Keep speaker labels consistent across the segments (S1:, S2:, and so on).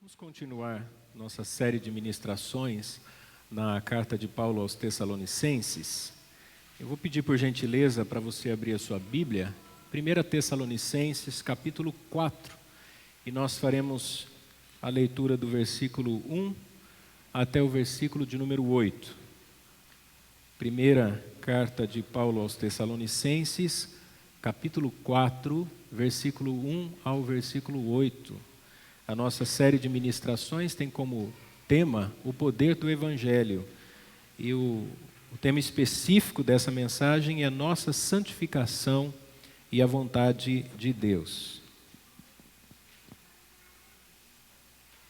S1: Vamos continuar nossa série de ministrações na carta de Paulo aos Tessalonicenses. Eu vou pedir por gentileza para você abrir a sua Bíblia, 1 Tessalonicenses, capítulo 4, e nós faremos a leitura do versículo 1 até o versículo de número 8. Primeira carta de Paulo aos Tessalonicenses, capítulo 4, versículo 1 ao versículo 8. A nossa série de ministrações tem como tema o poder do Evangelho. E o tema específico dessa mensagem é a nossa santificação e a vontade de Deus.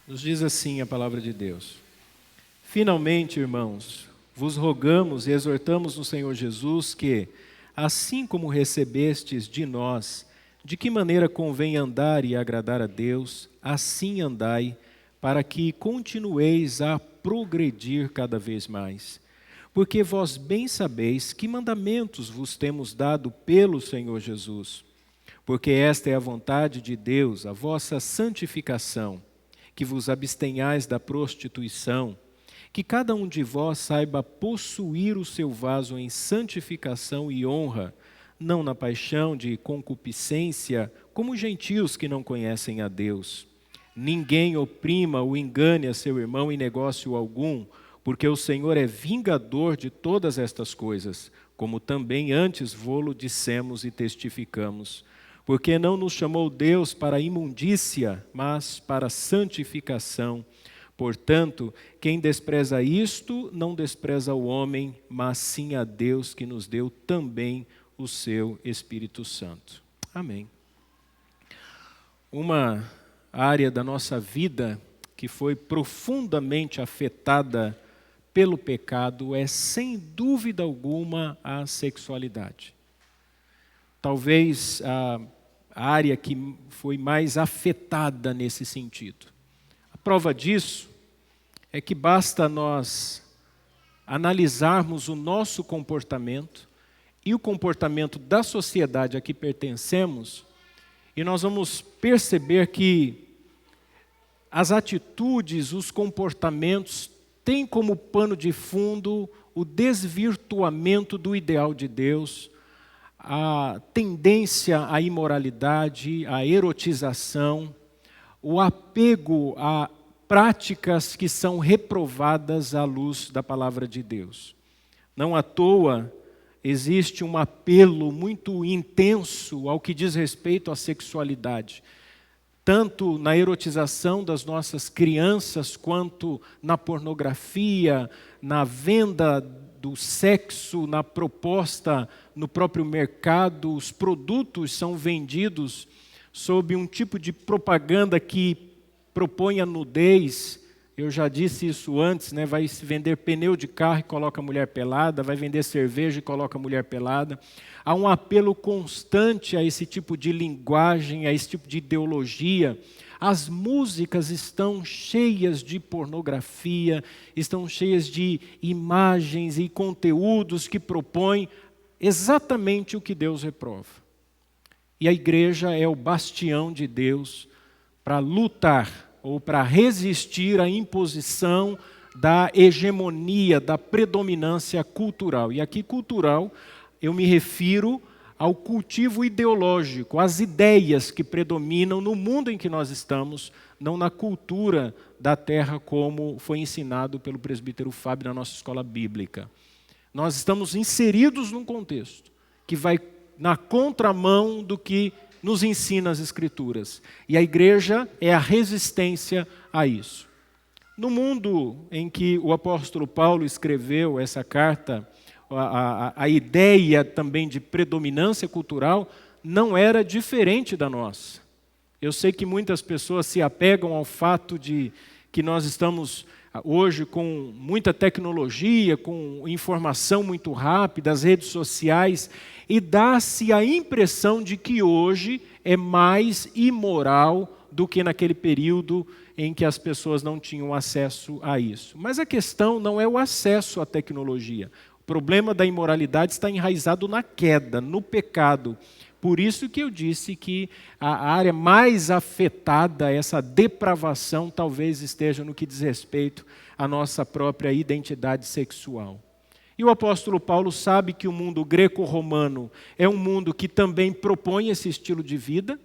S1: Nos diz assim a palavra de Deus: Finalmente, irmãos, vos rogamos e exortamos no Senhor Jesus que, assim como recebestes de nós, de que maneira convém andar e agradar a Deus, assim andai, para que continueis a progredir cada vez mais. Porque vós bem sabeis que mandamentos vos temos dado pelo Senhor Jesus. Porque esta é a vontade de Deus, a vossa santificação, que vos abstenhais da prostituição, que cada um de vós saiba possuir o seu vaso em santificação e honra, não na paixão de concupiscência, como gentios que não conhecem a Deus. Ninguém oprima ou engane a seu irmão em negócio algum, porque o Senhor é vingador de todas estas coisas, como também antes vô-lo dissemos e testificamos. Porque não nos chamou Deus para a imundícia, mas para a santificação. Portanto, quem despreza isto, não despreza o homem, mas sim a Deus que nos deu também o seu Espírito Santo. Amém. Uma área da nossa vida que foi profundamente afetada pelo pecado é, sem dúvida alguma, a sexualidade. Talvez a área que foi mais afetada nesse sentido. A prova disso é que basta nós analisarmos o nosso comportamento e o comportamento da sociedade a que pertencemos, e nós vamos perceber que as atitudes, os comportamentos têm como pano de fundo o desvirtuamento do ideal de Deus, a tendência à imoralidade, à erotização, o apego a práticas que são reprovadas à luz da palavra de Deus. Não à toa, existe um apelo muito intenso ao que diz respeito à sexualidade, tanto na erotização das nossas crianças, quanto na pornografia, na venda do sexo, na proposta no próprio mercado. Os produtos são vendidos sob um tipo de propaganda que propõe a nudez. Eu já disse isso antes, né? Vai se vender pneu de carro e coloca a mulher pelada, vai vender cerveja e coloca a mulher pelada. Há um apelo constante a esse tipo de linguagem, a esse tipo de ideologia. As músicas estão cheias de pornografia, estão cheias de imagens e conteúdos que propõem exatamente o que Deus reprova. E a igreja é o bastião de Deus para lutar ou para resistir à imposição da hegemonia, da predominância cultural. E aqui cultural, eu me refiro ao cultivo ideológico, às ideias que predominam no mundo em que nós estamos, não na cultura da terra como foi ensinado pelo presbítero Fábio na nossa escola bíblica. Nós estamos inseridos num contexto que vai na contramão do que nos ensina as Escrituras. E a igreja é a resistência a isso. No mundo em que o apóstolo Paulo escreveu essa carta, a ideia também de predominância cultural não era diferente da nossa. Eu sei que muitas pessoas se apegam ao fato de que nós estamos hoje com muita tecnologia, com informação muito rápida, as redes sociais, e dá-se a impressão de que hoje é mais imoral do que naquele período em que as pessoas não tinham acesso a isso. Mas a questão não é o acesso à tecnologia. O problema da imoralidade está enraizado na queda, no pecado. Por isso que eu disse que a área mais afetada, essa depravação, talvez esteja no que diz respeito à nossa própria identidade sexual. E o apóstolo Paulo sabe que o mundo greco-romano é um mundo que também propõe esse estilo de vida.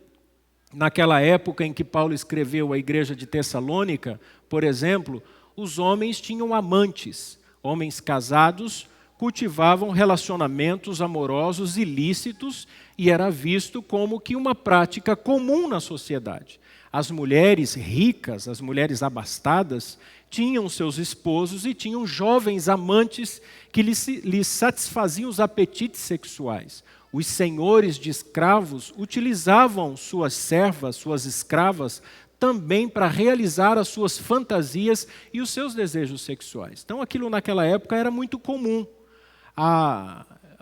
S1: Naquela época em que Paulo escreveu à igreja de Tessalônica, por exemplo, os homens tinham amantes. Homens casados cultivavam relacionamentos amorosos ilícitos e era visto como que uma prática comum na sociedade. As mulheres ricas, as mulheres abastadas, tinham seus esposos e tinham jovens amantes que lhes satisfaziam os apetites sexuais. Os senhores de escravos utilizavam suas servas, suas escravas, também para realizar as suas fantasias e os seus desejos sexuais. Então aquilo naquela época era muito comum.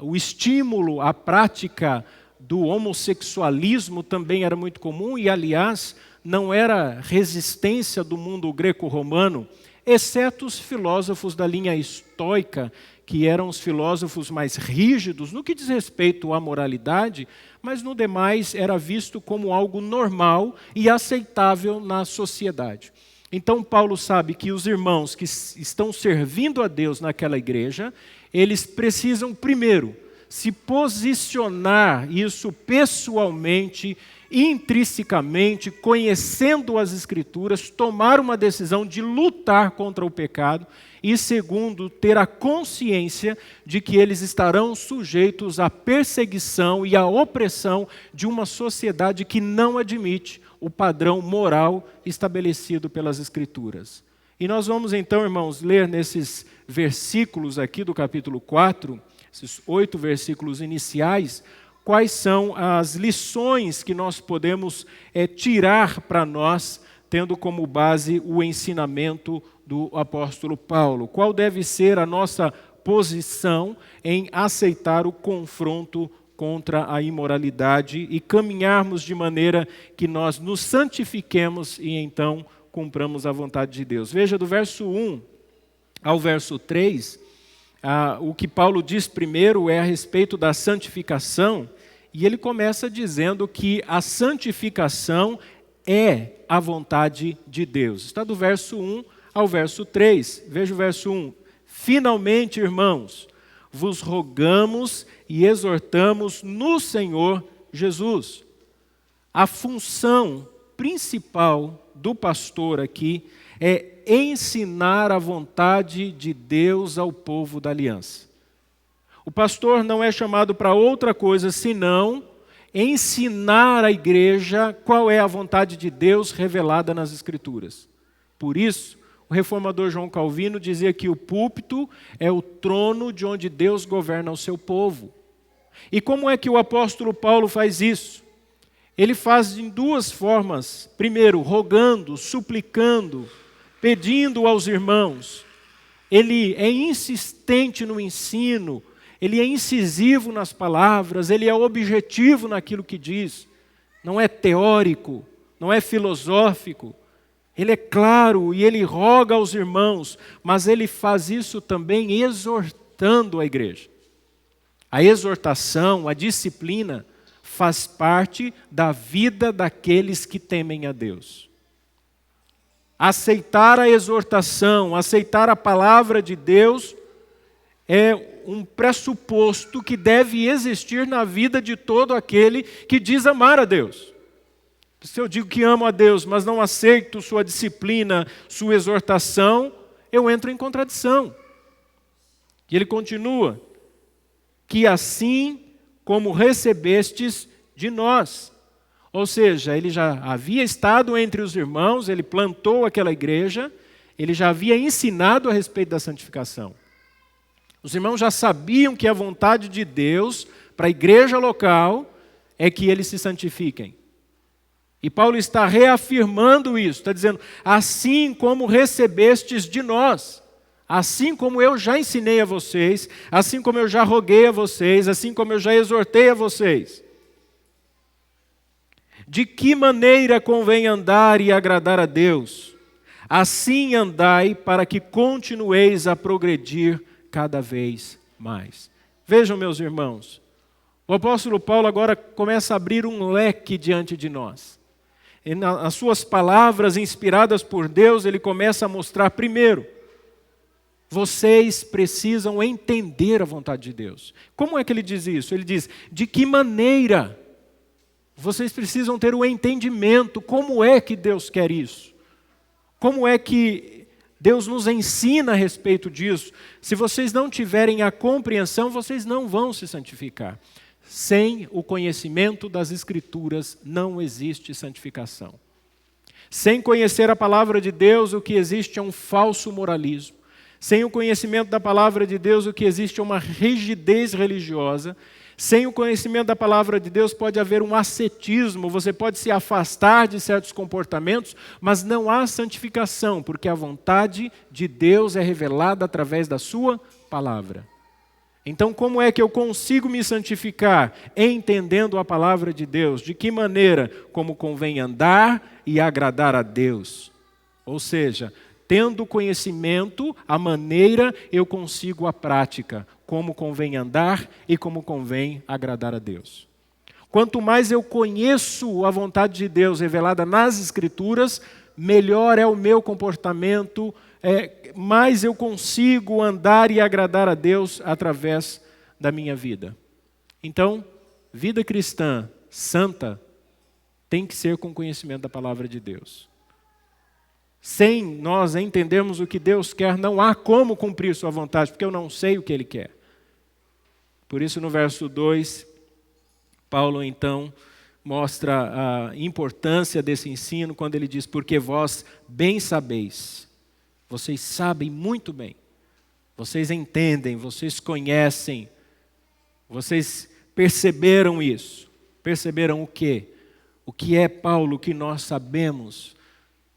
S1: O estímulo à prática do homossexualismo também era muito comum e, aliás, não era resistência do mundo greco-romano, exceto os filósofos da linha estoica, que eram os filósofos mais rígidos no que diz respeito à moralidade, mas no demais era visto como algo normal e aceitável na sociedade. Então Paulo sabe que os irmãos que estão servindo a Deus naquela igreja, eles precisam primeiro se posicionar isso pessoalmente, intrinsecamente, conhecendo as Escrituras, tomar uma decisão de lutar contra o pecado e, segundo, ter a consciência de que eles estarão sujeitos à perseguição e à opressão de uma sociedade que não admite o padrão moral estabelecido pelas Escrituras. E nós vamos então, irmãos, ler nesses versículos aqui do capítulo 4, esses 8 versículos iniciais, quais são as lições que nós podemos tirar para nós, tendo como base o ensinamento do apóstolo Paulo. Qual deve ser a nossa posição em aceitar o confronto contra a imoralidade e caminharmos de maneira que nós nos santifiquemos e então cumpramos a vontade de Deus. Veja, do verso 1 ao verso 3, o que Paulo diz primeiro é a respeito da santificação, e ele começa dizendo que a santificação é a vontade de Deus. Está do verso 1 ao verso 3. Veja o verso 1. Finalmente, irmãos, vos rogamos e exortamos no Senhor Jesus. A função principal do pastor aqui é ensinar a vontade de Deus ao povo da aliança. O pastor não é chamado para outra coisa senão ensinar à igreja qual é a vontade de Deus revelada nas Escrituras. Por isso, o reformador João Calvino dizia que o púlpito é o trono de onde Deus governa o seu povo. E como é que o apóstolo Paulo faz isso? Ele faz em duas formas. Primeiro, rogando, suplicando, pedindo aos irmãos. Ele é insistente no ensino, ele é incisivo nas palavras, ele é objetivo naquilo que diz. Não é teórico, não é filosófico. Ele é claro e ele roga aos irmãos, mas ele faz isso também exortando a igreja. A exortação, a disciplina, faz parte da vida daqueles que temem a Deus. Aceitar a exortação, aceitar a palavra de Deus é um pressuposto que deve existir na vida de todo aquele que diz amar a Deus. Se eu digo que amo a Deus, mas não aceito sua disciplina, sua exortação, eu entro em contradição. E ele continua, que assim como recebestes de nós. Ou seja, ele já havia estado entre os irmãos, ele plantou aquela igreja, ele já havia ensinado a respeito da santificação. Os irmãos já sabiam que a vontade de Deus para a igreja local é que eles se santifiquem. E Paulo está reafirmando isso, está dizendo, assim como recebestes de nós, assim como eu já ensinei a vocês, assim como eu já roguei a vocês, assim como eu já exortei a vocês. De que maneira convém andar e agradar a Deus? Assim andai para que continueis a progredir cada vez mais. Vejam, meus irmãos, o O apóstolo Paulo agora começa a abrir um leque diante de nós. E nas suas palavras inspiradas por Deus, ele começa a mostrar, primeiro, vocês precisam entender a vontade de Deus. Como é que ele diz isso? Ele diz, de que maneira? Vocês precisam ter o entendimento, como é que Deus quer isso? Como é que Deus nos ensina a respeito disso? Se vocês não tiverem a compreensão, vocês não vão se santificar. Sem o conhecimento das Escrituras, não existe santificação. Sem conhecer a palavra de Deus, o que existe é um falso moralismo. Sem o conhecimento da palavra de Deus, o que existe é uma rigidez religiosa. Sem o conhecimento da palavra de Deus, pode haver um ascetismo. Você pode se afastar de certos comportamentos, mas não há santificação, porque a vontade de Deus é revelada através da sua palavra. Então, como é que eu consigo me santificar? Entendendo a palavra de Deus. De que maneira? Como convém andar e agradar a Deus. Ou seja, tendo conhecimento, a maneira eu consigo a prática. Como convém andar e como convém agradar a Deus. Quanto mais eu conheço a vontade de Deus revelada nas Escrituras, melhor é o meu comportamento, mais eu consigo andar e agradar a Deus através da minha vida. Então, vida cristã santa tem que ser com conhecimento da palavra de Deus. Sem nós entendermos o que Deus quer, não há como cumprir sua vontade, porque eu não sei o que Ele quer. Por isso, no verso 2, Paulo, então, mostra a importância desse ensino quando ele diz, porque vós bem sabeis, vocês sabem muito bem, vocês entendem, vocês conhecem, vocês perceberam isso. Perceberam o quê? O que é, Paulo, que nós sabemos?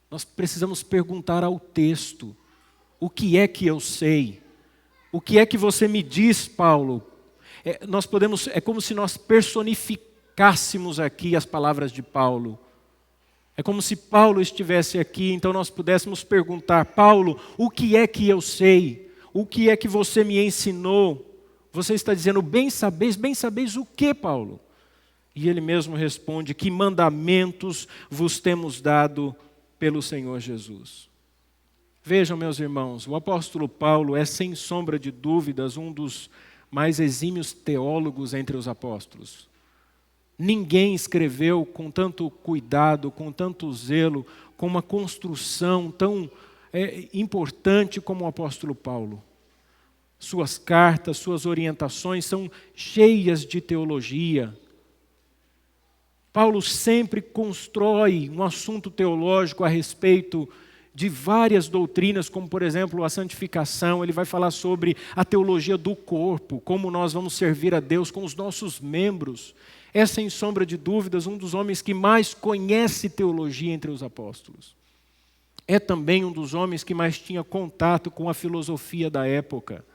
S1: Nós precisamos perguntar ao texto, o que é que eu sei? O que é que você me diz, Paulo? É como se nós personificássemos aqui as palavras de Paulo. É como se Paulo estivesse aqui, então nós pudéssemos perguntar, Paulo, o que é que eu sei? O que é que você me ensinou? Você está dizendo, bem sabeis o que, Paulo? E ele mesmo responde, que mandamentos vos temos dado pelo Senhor Jesus. Vejam, meus irmãos, o apóstolo Paulo é, sem sombra de dúvidas, um dos mais exímios teólogos entre os apóstolos. Ninguém escreveu com tanto cuidado, com tanto zelo, com uma construção tão importante como o apóstolo Paulo. Suas cartas, suas orientações são cheias de teologia. Paulo sempre constrói um assunto teológico a respeito de várias doutrinas, como por exemplo a santificação. Ele vai falar sobre a teologia do corpo, como nós vamos servir a Deus com os nossos membros. É, sem sombra de dúvidas, um dos homens que mais conhece teologia entre os apóstolos. É também um dos homens que mais tinha contato com a filosofia da época.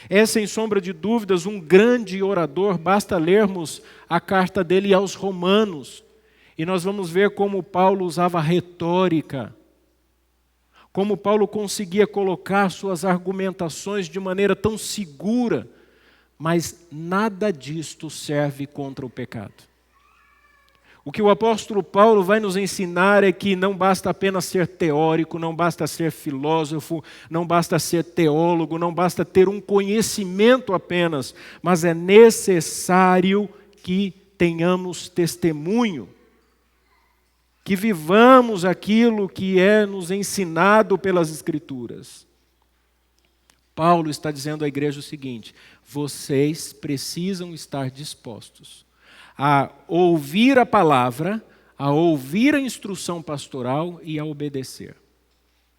S1: É, sem sombra de dúvidas, um grande orador. Basta lermos a carta dele aos Romanos, e nós vamos ver como Paulo usava retórica, como Paulo conseguia colocar suas argumentações de maneira tão segura, mas nada disto serve contra o pecado. O que o apóstolo Paulo vai nos ensinar é que não basta apenas ser teórico, não basta ser filósofo, não basta ser teólogo, não basta ter um conhecimento apenas, mas é necessário que tenhamos testemunho, que vivamos aquilo que é nos ensinado pelas Escrituras. Paulo está dizendo à igreja o seguinte: vocês precisam estar dispostos a ouvir a palavra, a ouvir a instrução pastoral e a obedecer.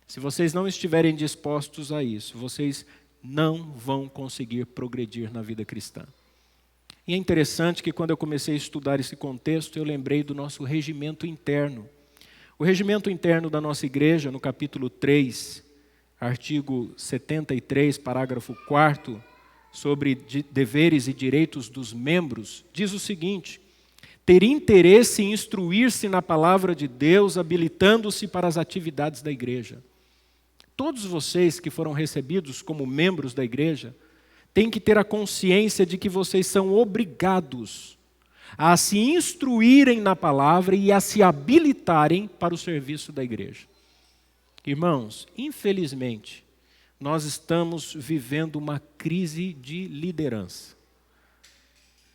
S1: Se vocês não estiverem dispostos a isso, vocês não vão conseguir progredir na vida cristã. E é interessante que quando eu comecei a estudar esse contexto, eu lembrei do nosso regimento interno. O regimento interno da nossa igreja, no capítulo 3, artigo 73, parágrafo 4º, sobre deveres e direitos dos membros, diz o seguinte: ter interesse em instruir-se na palavra de Deus, habilitando-se para as atividades da igreja. Todos vocês que foram recebidos como membros da igreja têm que ter a consciência de que vocês são obrigados a se instruírem na palavra e a se habilitarem para o serviço da igreja. Irmãos, infelizmente, nós estamos vivendo uma crise de liderança.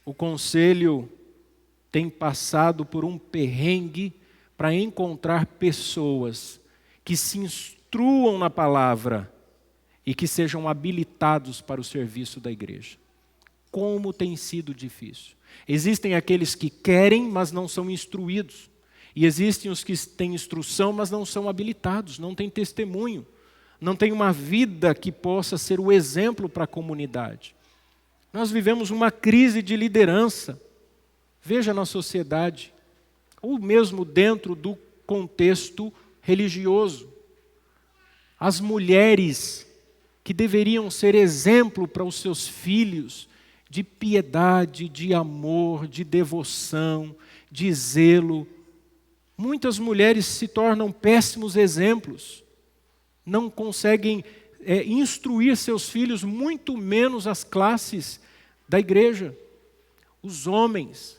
S1: O conselho tem passado por um perrengue para encontrar pessoas que se instruam na palavra e que sejam habilitados para o serviço da igreja. Como tem sido difícil. Existem aqueles que querem, mas não são instruídos. E existem os que têm instrução, mas não são habilitados, não têm testemunho, não têm uma vida que possa ser o exemplo para a comunidade. Nós vivemos uma crise de liderança. Veja na sociedade, ou mesmo dentro do contexto religioso. As mulheres que deveriam ser exemplo para os seus filhos de piedade, de amor, de devoção, de zelo. Muitas mulheres se tornam péssimos exemplos. Não conseguem instruir seus filhos, muito menos as classes da igreja. Os homens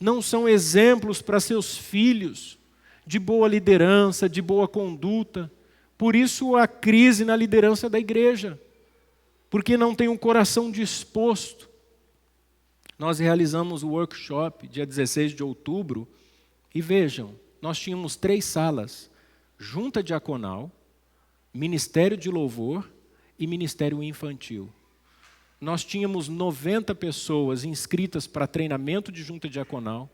S1: não são exemplos para seus filhos de boa liderança, de boa conduta. Por isso a crise na liderança da igreja, porque não tem um coração disposto. Nós realizamos o workshop dia 16 de outubro e vejam, nós tínhamos 3 salas, junta diaconal, ministério de louvor e ministério infantil. Nós tínhamos 90 pessoas inscritas para treinamento de junta diaconal,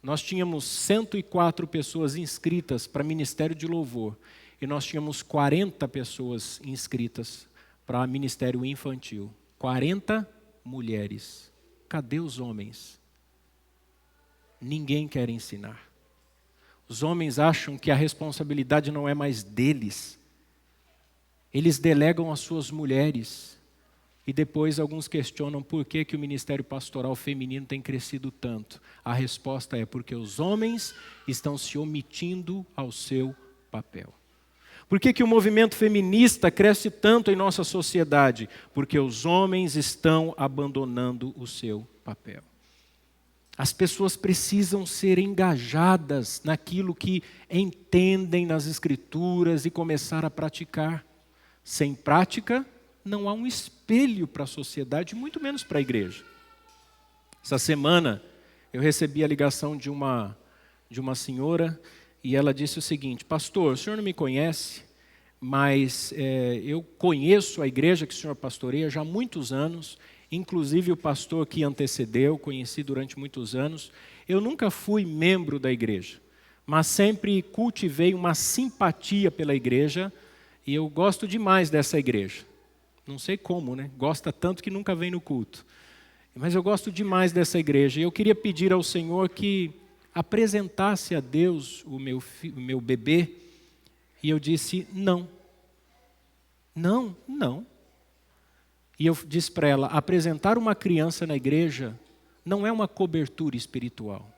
S1: nós tínhamos 104 pessoas inscritas para ministério de louvor e nós tínhamos 40 pessoas inscritas para ministério infantil. 40 mulheres. Cadê os homens? Ninguém quer ensinar. Os homens acham que a responsabilidade não é mais deles. Eles delegam às suas mulheres. E depois alguns questionam por que o ministério pastoral feminino tem crescido tanto. A resposta é porque os homens estão se omitindo ao seu papel. Por que o movimento feminista cresce tanto em nossa sociedade? Porque os homens estão abandonando o seu papel. As pessoas precisam ser engajadas naquilo que entendem nas Escrituras e começar a praticar. Sem prática, não há um espelho para a sociedade, muito menos para a igreja. Essa semana, eu recebi a ligação de uma senhora e ela disse o seguinte: pastor, o senhor não me conhece, mas eu conheço a igreja que o senhor pastoreia já há muitos anos, inclusive o pastor que antecedeu, conheci durante muitos anos. Eu nunca fui membro da igreja, mas sempre cultivei uma simpatia pela igreja e eu gosto demais dessa igreja. Não sei como, né? Gosta tanto que nunca vem no culto. Mas eu gosto demais dessa igreja e eu queria pedir ao Senhor que apresentasse a Deus o meu bebê. E eu disse, não. E eu disse para ela, apresentar uma criança na igreja não é uma cobertura espiritual.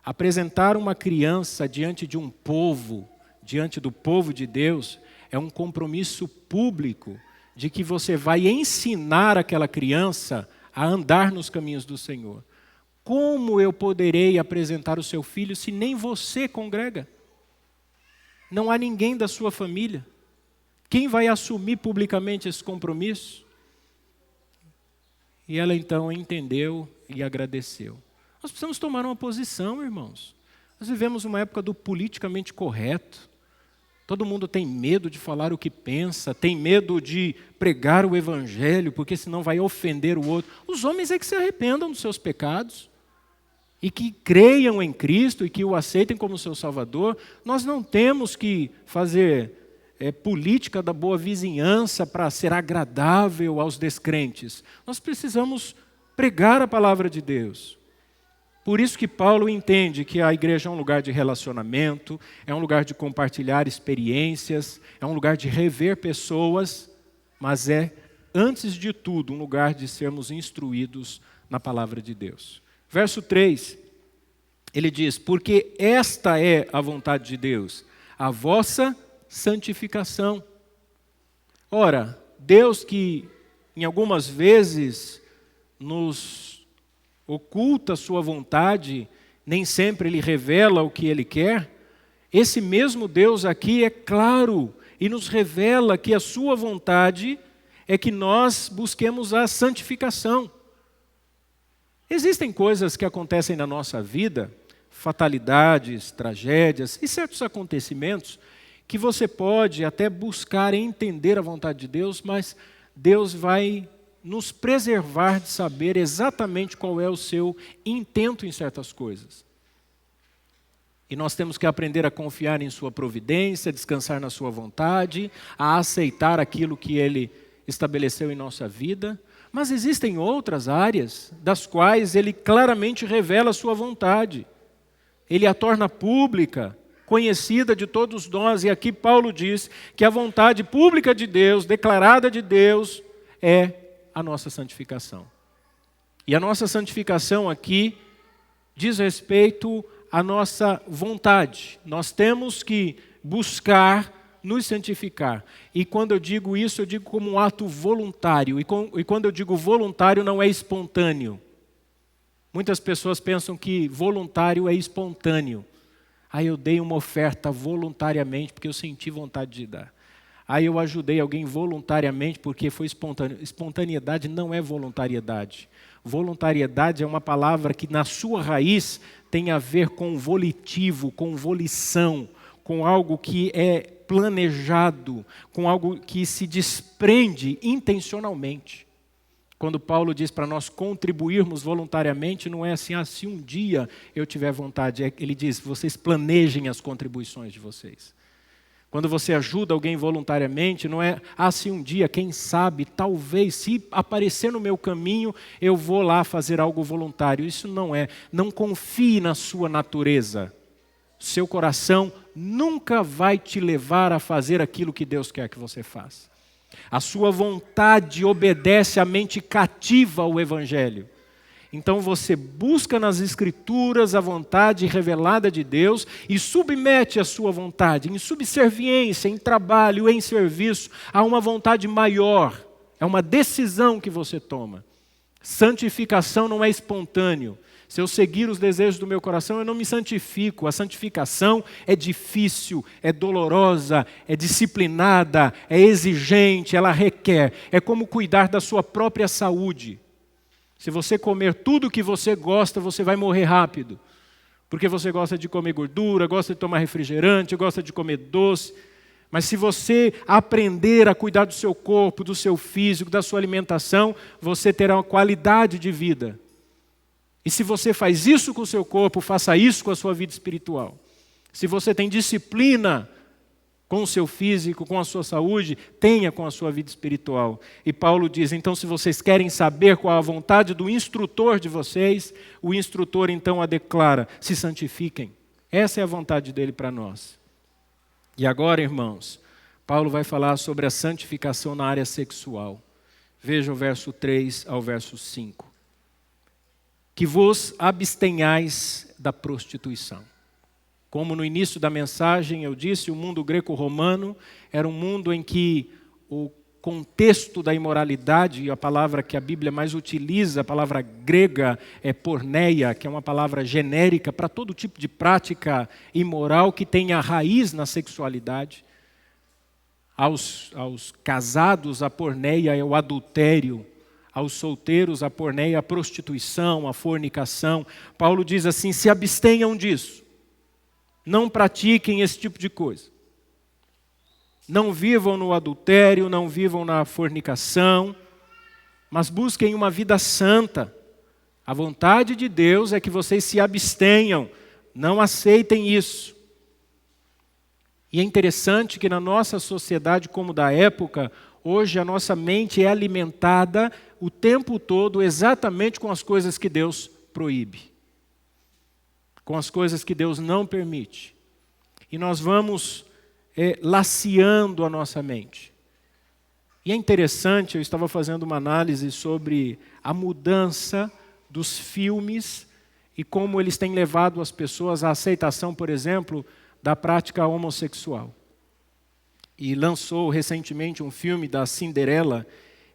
S1: Apresentar uma criança diante de um povo, diante do povo de Deus, é um compromisso público de que você vai ensinar aquela criança a andar nos caminhos do Senhor. Como eu poderei apresentar o seu filho se nem você congrega? Não há ninguém da sua família. Quem vai assumir publicamente esse compromisso? E ela então entendeu e agradeceu. Nós precisamos tomar uma posição, irmãos. Nós vivemos uma época do politicamente correto. Todo mundo tem medo de falar o que pensa, tem medo de pregar o evangelho, porque senão vai ofender o outro. Os homens é que se arrependam dos seus pecados e que creiam em Cristo e que o aceitem como seu Salvador. Nós não temos que fazer política da boa vizinhança para ser agradável aos descrentes. Nós precisamos pregar a palavra de Deus. Por isso que Paulo entende que a igreja é um lugar de relacionamento, é um lugar de compartilhar experiências, é um lugar de rever pessoas, mas é, antes de tudo, um lugar de sermos instruídos na palavra de Deus. Verso 3, ele diz, porque esta é a vontade de Deus, a vossa santificação. Ora, Deus que em algumas vezes, nos oculta a sua vontade, nem sempre Ele revela o que Ele quer, esse mesmo Deus aqui é claro e nos revela que a sua vontade é que nós busquemos a santificação. Existem coisas que acontecem na nossa vida, fatalidades, tragédias e certos acontecimentos que você pode até buscar entender a vontade de Deus, mas Deus vai nos preservar de saber exatamente qual é o seu intento em certas coisas. E nós temos que aprender a confiar em sua providência, descansar na sua vontade, a aceitar aquilo que Ele estabeleceu em nossa vida. Mas existem outras áreas das quais Ele claramente revela a sua vontade. Ele a torna pública, conhecida de todos nós. E aqui Paulo diz que a vontade pública de Deus, declarada de Deus, é a nossa santificação. E a nossa santificação aqui diz respeito à nossa vontade. Nós temos que buscar nos santificar. E quando eu digo isso, eu digo como um ato voluntário. E quando eu digo voluntário, não é espontâneo. Muitas pessoas pensam que voluntário é espontâneo. Aí eu dei uma oferta voluntariamente porque eu senti vontade de dar. Aí eu ajudei alguém voluntariamente porque foi espontâneo. Espontaneidade não é voluntariedade. Voluntariedade é uma palavra que na sua raiz tem a ver com volitivo, com volição, com algo que é planejado, com algo que se desprende intencionalmente. Quando Paulo diz para nós contribuirmos voluntariamente, não é assim, se um dia eu tiver vontade. Ele diz, vocês planejem as contribuições de vocês. Quando você ajuda alguém voluntariamente, não é, se um dia, quem sabe, talvez, se aparecer no meu caminho, eu vou lá fazer algo voluntário. Isso não é. Não confie na sua natureza. Seu coração nunca vai te levar a fazer aquilo que Deus quer que você faça. A sua vontade obedece à mente cativa ao Evangelho. Então você busca nas Escrituras a vontade revelada de Deus e submete a sua vontade, em subserviência, em trabalho, em serviço, a uma vontade maior. É uma decisão que você toma. Santificação não é espontâneo. Se eu seguir os desejos do meu coração, eu não me santifico. A santificação é difícil, é dolorosa, é disciplinada, é exigente, ela requer. É como cuidar da sua própria saúde. Se você comer tudo o que você gosta, você vai morrer rápido. Porque você gosta de comer gordura, gosta de tomar refrigerante, gosta de comer doce. Mas se você aprender a cuidar do seu corpo, do seu físico, da sua alimentação, você terá uma qualidade de vida. E se você faz isso com o seu corpo, faça isso com a sua vida espiritual. Se você tem disciplina com o seu físico, com a sua saúde, tenha com a sua vida espiritual. E Paulo diz, então se vocês querem saber qual a vontade do instrutor de vocês, o instrutor então a declara, se santifiquem. Essa é a vontade dele para nós. E agora, irmãos, Paulo vai falar sobre a santificação na área sexual. Veja o verso 3 ao verso 5. Que vos abstenhais da prostituição. Como no início da mensagem eu disse, o mundo greco-romano era um mundo em que o contexto da imoralidade, e a palavra que a Bíblia mais utiliza, a palavra grega é porneia, que é uma palavra genérica para todo tipo de prática imoral que tenha raiz na sexualidade. Aos casados, a porneia é o adultério. Aos solteiros, a porneia é a prostituição, a fornicação. Paulo diz assim, se abstenham disso. Não pratiquem esse tipo de coisa. Não vivam no adultério, não vivam na fornicação, mas busquem uma vida santa. A vontade de Deus é que vocês se abstenham, não aceitem isso. E é interessante que na nossa sociedade, como da época, hoje a nossa mente é alimentada o tempo todo exatamente com as coisas que Deus proíbe. Com as coisas que Deus não permite. E nós vamos laceando a nossa mente. E é interessante, eu estava fazendo uma análise sobre a mudança dos filmes e como eles têm levado as pessoas à aceitação, por exemplo, da prática homossexual. E lançou recentemente um filme da Cinderela,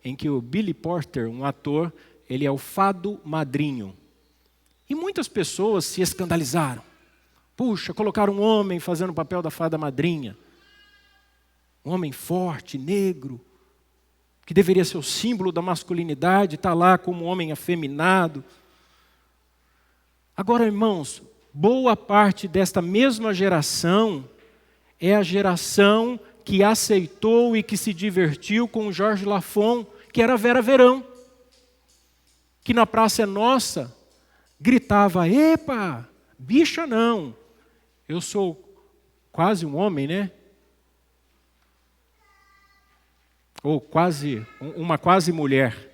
S1: em que o Billy Porter, um ator, ele é o fado madrinho. E muitas pessoas se escandalizaram. Puxa, colocaram um homem fazendo o papel da fada madrinha. Um homem forte, negro, que deveria ser o símbolo da masculinidade, está lá como um homem afeminado. Agora, irmãos, boa parte desta mesma geração é a geração que aceitou e que se divertiu com o Jorge Lafon, que era a Vera Verão, que na Praça é Nossa gritava: epa, bicha não, eu sou quase um homem, né? Ou uma quase mulher.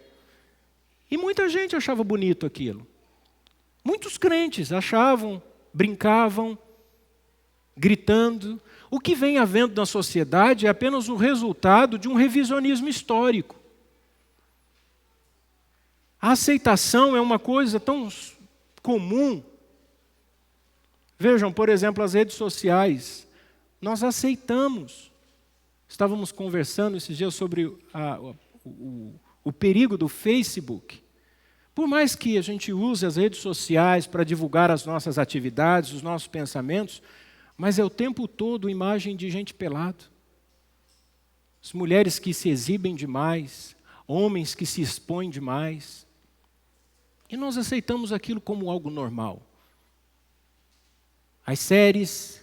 S1: E muita gente achava bonito aquilo. Muitos crentes achavam, brincavam, gritando. O que vem havendo na sociedade é apenas o resultado de um revisionismo histórico. A aceitação é uma coisa tão comum. Vejam, por exemplo, as redes sociais. Nós aceitamos. Estávamos conversando esses dias sobre o perigo do Facebook. Por mais que a gente use as redes sociais para divulgar as nossas atividades, os nossos pensamentos, mas é o tempo todo imagem de gente pelado. As mulheres que se exibem demais, homens que se expõem demais. E nós aceitamos aquilo como algo normal. As séries,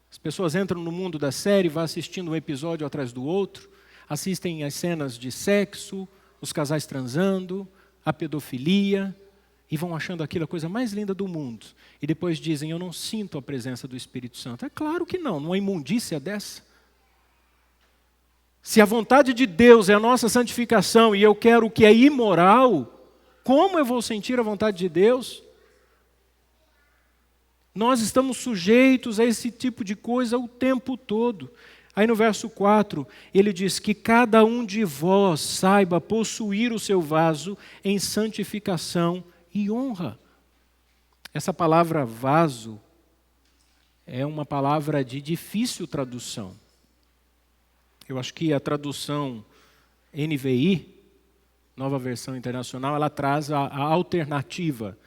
S1: as pessoas entram no mundo da série, vão assistindo um episódio atrás do outro, assistem às cenas de sexo, os casais transando, a pedofilia, e vão achando aquilo a coisa mais linda do mundo. E depois dizem: eu não sinto a presença do Espírito Santo. É claro que não, numa imundícia dessa. Se a vontade de Deus é a nossa santificação e eu quero o que é imoral, como eu vou sentir a vontade de Deus? Nós estamos sujeitos a esse tipo de coisa o tempo todo. Aí no verso 4, ele diz que cada um de vós saiba possuir o seu vaso em santificação e honra. Essa palavra vaso é uma palavra de difícil tradução. Eu acho que a tradução NVI, Nova Versão Internacional, ela traz a alternativa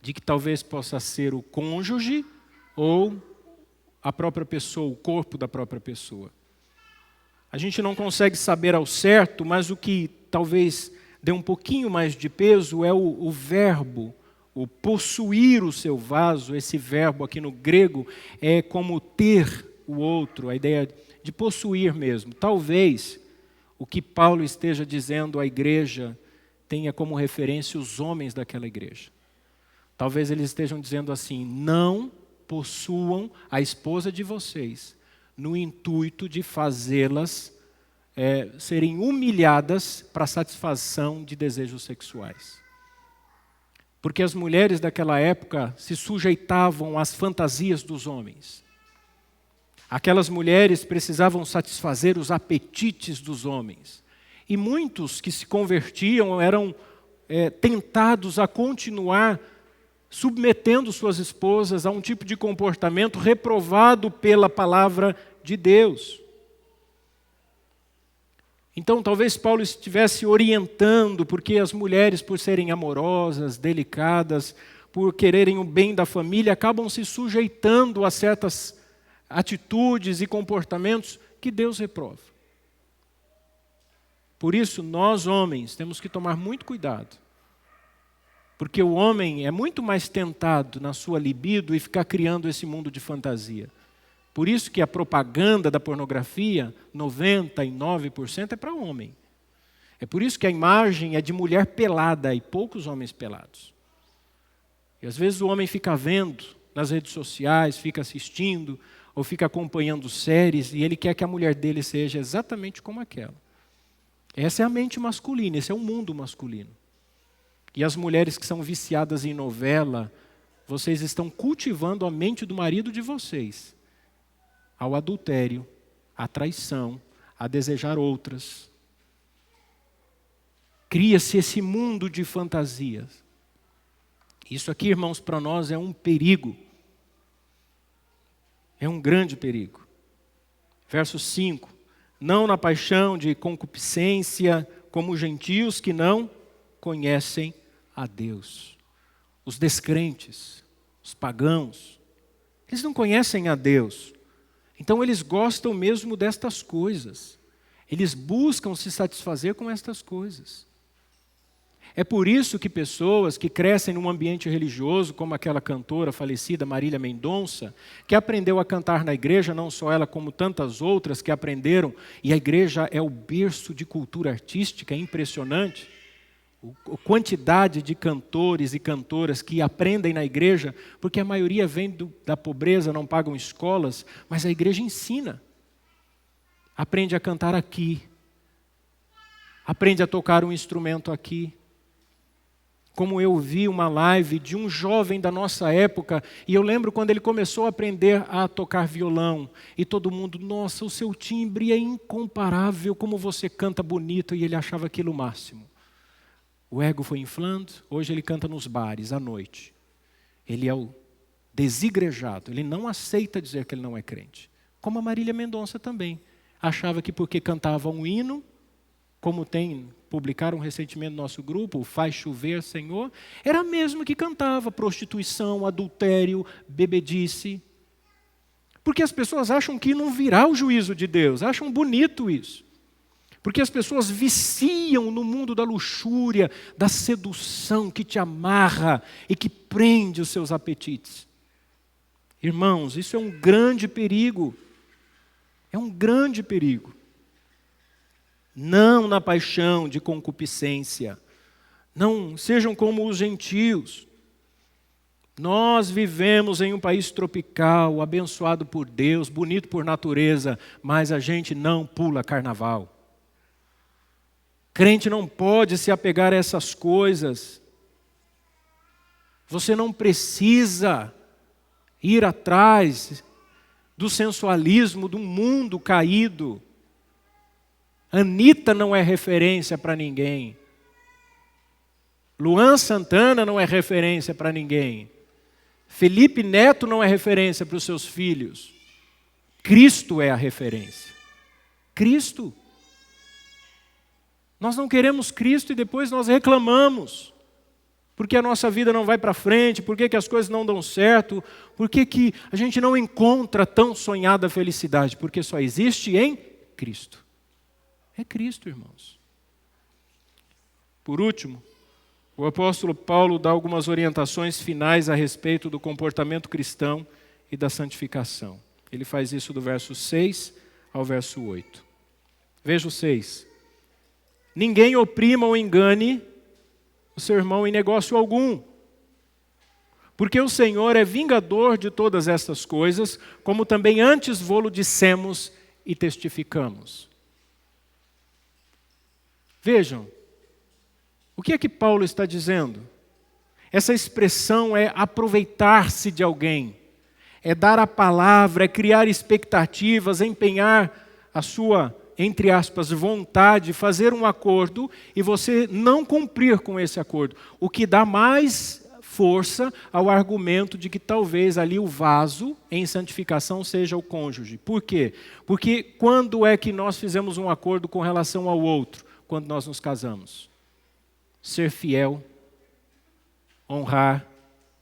S1: de que talvez possa ser o cônjuge ou a própria pessoa, o corpo da própria pessoa. A gente não consegue saber ao certo, mas o que talvez dê um pouquinho mais de peso é o verbo, o possuir o seu vaso. Esse verbo aqui no grego é como ter o outro, a ideia de possuir mesmo. Talvez o que Paulo esteja dizendo à igreja tenha como referência os homens daquela igreja. Talvez eles estejam dizendo assim: não possuam a esposa de vocês, no intuito de fazê-las serem humilhadas para a satisfação de desejos sexuais. Porque as mulheres daquela época se sujeitavam às fantasias dos homens. Aquelas mulheres precisavam satisfazer os apetites dos homens. E muitos que se convertiam eram tentados a continuar submetendo suas esposas a um tipo de comportamento reprovado pela palavra de Deus. Então, talvez Paulo estivesse orientando, porque as mulheres, por serem amorosas, delicadas, por quererem o bem da família, acabam se sujeitando a certas atitudes e comportamentos que Deus reprova. Por isso, nós homens temos que tomar muito cuidado. Porque o homem é muito mais tentado na sua libido e ficar criando esse mundo de fantasia. Por isso que a propaganda da pornografia, 99% é para homem. É por isso que a imagem é de mulher pelada e poucos homens pelados. E às vezes o homem fica vendo nas redes sociais, fica assistindo, ou fica acompanhando séries, e ele quer que a mulher dele seja exatamente como aquela. Essa é a mente masculina, esse é o mundo masculino. E as mulheres que são viciadas em novela, vocês estão cultivando a mente do marido de vocês ao adultério, à traição, a desejar outras. Cria-se esse mundo de fantasias. Isso aqui, irmãos, para nós é um perigo. É um grande perigo. Verso 5. Não na paixão de concupiscência, como gentios que não conhecem a Deus. Os descrentes, os pagãos, eles não conhecem a Deus. Então eles gostam mesmo destas coisas. Eles buscam se satisfazer com estas coisas. É por isso que pessoas que crescem num ambiente religioso, como aquela cantora falecida Marília Mendonça, que aprendeu a cantar na igreja, não só ela como tantas outras que aprenderam, e a igreja é o berço de cultura artística, é impressionante. A quantidade de cantores e cantoras que aprendem na igreja, porque a maioria vem da pobreza, não pagam escolas, mas a igreja ensina. Aprende a cantar aqui, aprende a tocar um instrumento aqui. Como eu vi uma live de um jovem da nossa época, e eu lembro quando ele começou a aprender a tocar violão, e todo mundo, nossa, o seu timbre é incomparável, como você canta bonito, e ele achava aquilo o máximo. O ego foi inflando, hoje ele canta nos bares, à noite. Ele é o desigrejado, ele não aceita dizer que ele não é crente. Como a Marília Mendonça também. Achava que porque cantava um hino, como publicaram recentemente no nosso grupo, o Faz Chover, Senhor, era mesmo que cantava prostituição, adultério, bebedice. Porque as pessoas acham que não virá o juízo de Deus, acham bonito isso. Porque as pessoas viciam no mundo da luxúria, da sedução que te amarra e que prende os seus apetites. Irmãos, isso é um grande perigo. É um grande perigo. Não na paixão de concupiscência. Não sejam como os gentios. Nós vivemos em um país tropical, abençoado por Deus, bonito por natureza, mas a gente não pula carnaval. Crente não pode se apegar a essas coisas. Você não precisa ir atrás do sensualismo do mundo caído. Anitta não é referência para ninguém. Luan Santana não é referência para ninguém. Felipe Neto não é referência para os seus filhos. Cristo é a referência. Cristo. Nós não queremos Cristo e depois nós reclamamos. Porque a nossa vida não vai para frente, por que as coisas não dão certo, por que a gente não encontra tão sonhada felicidade? Porque só existe em Cristo. É Cristo, irmãos. Por último, o apóstolo Paulo dá algumas orientações finais a respeito do comportamento cristão e da santificação. Ele faz isso do verso 6 ao verso 8. Veja o 6. Ninguém oprima ou engane o seu irmão em negócio algum, porque o Senhor é vingador de todas estas coisas, como também antes vô-lo dissemos e testificamos. Vejam, o que é que Paulo está dizendo? Essa expressão é aproveitar-se de alguém, é dar a palavra, é criar expectativas, é empenhar a sua, entre aspas, vontade, fazer um acordo e você não cumprir com esse acordo. O que dá mais força ao argumento de que talvez ali o vaso em santificação seja o cônjuge. Por quê? Porque quando é que nós fizemos um acordo com relação ao outro? Quando nós nos casamos. Ser fiel, honrar,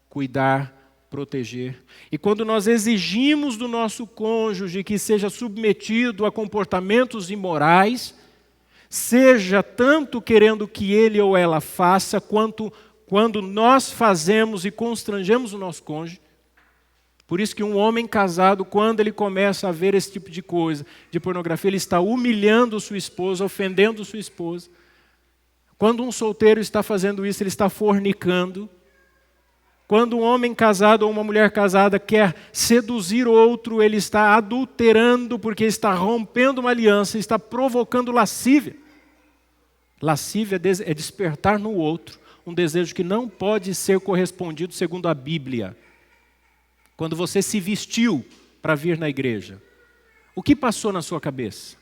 S1: cuidar, proteger. E quando nós exigimos do nosso cônjuge que seja submetido a comportamentos imorais, seja tanto querendo que ele ou ela faça, quanto quando nós fazemos e constrangemos o nosso cônjuge. Por isso que um homem casado, quando ele começa a ver esse tipo de coisa, de pornografia, ele está humilhando sua esposa, ofendendo sua esposa. Quando um solteiro está fazendo isso, ele está fornicando. Quando um homem casado ou uma mulher casada quer seduzir outro, ele está adulterando, porque está rompendo uma aliança, está provocando lascívia. Lascívia é despertar no outro um desejo que não pode ser correspondido segundo a Bíblia. Quando você se vestiu para vir na igreja, o que passou na sua cabeça?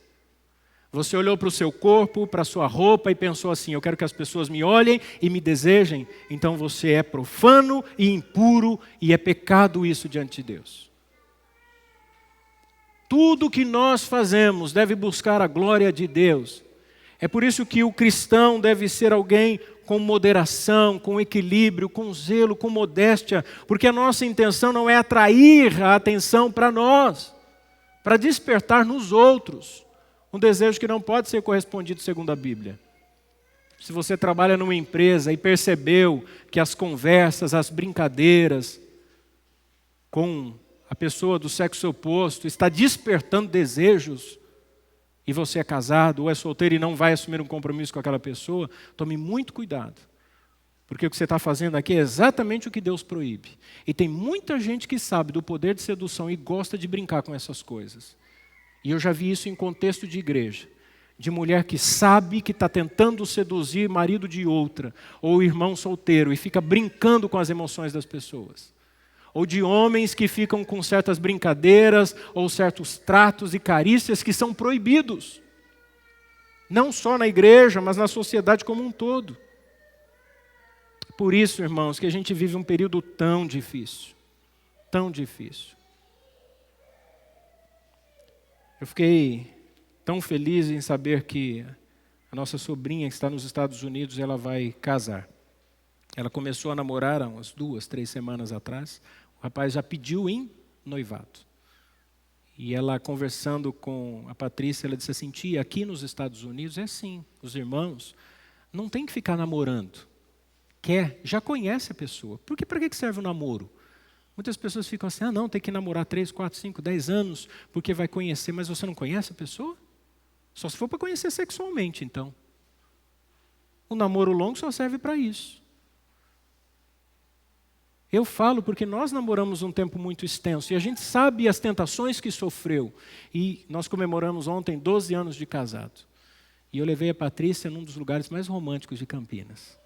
S1: Você olhou para o seu corpo, para a sua roupa e pensou assim, eu quero que as pessoas me olhem e me desejem, então você é profano e impuro e é pecado isso diante de Deus. Tudo que nós fazemos deve buscar a glória de Deus. É por isso que o cristão deve ser alguém com moderação, com equilíbrio, com zelo, com modéstia, porque a nossa intenção não é atrair a atenção para nós, para despertar nos outros um desejo que não pode ser correspondido segundo a Bíblia. Se você trabalha numa empresa e percebeu que as conversas, as brincadeiras com a pessoa do sexo oposto está despertando desejos, e você é casado ou é solteiro e não vai assumir um compromisso com aquela pessoa, tome muito cuidado. Porque o que você está fazendo aqui é exatamente o que Deus proíbe. E tem muita gente que sabe do poder de sedução e gosta de brincar com essas coisas. E eu já vi isso em contexto de igreja. De mulher que sabe que está tentando seduzir marido de outra, ou irmão solteiro, e fica brincando com as emoções das pessoas. Ou de homens que ficam com certas brincadeiras, ou certos tratos e carícias que são proibidos. Não só na igreja, mas na sociedade como um todo. Por isso, irmãos, que a gente vive um período tão difícil. Tão difícil. Eu fiquei tão feliz em saber que a nossa sobrinha que está nos Estados Unidos, ela vai casar. Ela começou a namorar há umas 2, 3 semanas atrás. O rapaz já pediu em noivado. E ela conversando com a Patrícia, ela disse assim, tia, aqui nos Estados Unidos é assim, os irmãos não tem que ficar namorando. Já conhece a pessoa. Porque para que serve o namoro? Muitas pessoas ficam assim, não, tem que namorar 3, 4, 5, 10 anos, porque vai conhecer, mas você não conhece a pessoa? Só se for para conhecer sexualmente, então. O namoro longo só serve para isso. Eu falo porque nós namoramos um tempo muito extenso e a gente sabe as tentações que sofreu. E nós comemoramos ontem 12 anos de casado. E eu levei a Patrícia num dos lugares mais românticos de Campinas.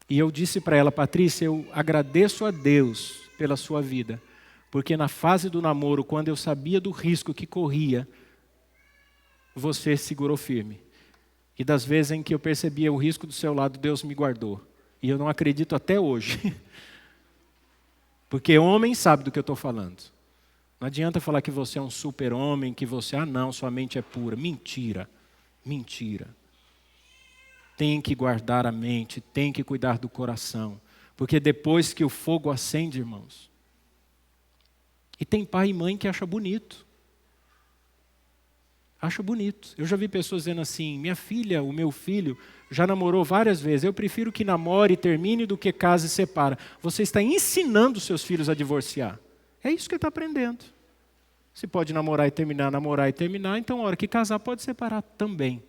S1: E eu disse para ela, Patrícia, eu agradeço a Deus pela sua vida, porque na fase do namoro, quando eu sabia do risco que corria, você segurou firme. E das vezes em que eu percebia o risco do seu lado, Deus me guardou. E eu não acredito até hoje. Porque homem sabe do que eu estou falando. Não adianta falar que você é um super-homem, que você, não, sua mente é pura. Mentira, mentira. Tem que guardar a mente, tem que cuidar do coração. Porque depois que o fogo acende, irmãos. E tem pai e mãe que acha bonito. Acha bonito. Eu já vi pessoas dizendo assim, minha filha, o meu filho, já namorou várias vezes. Eu prefiro que namore e termine do que case e separa. Você está ensinando seus filhos a divorciar. É isso que ele está aprendendo. Se pode namorar e terminar, então a hora que casar pode separar também.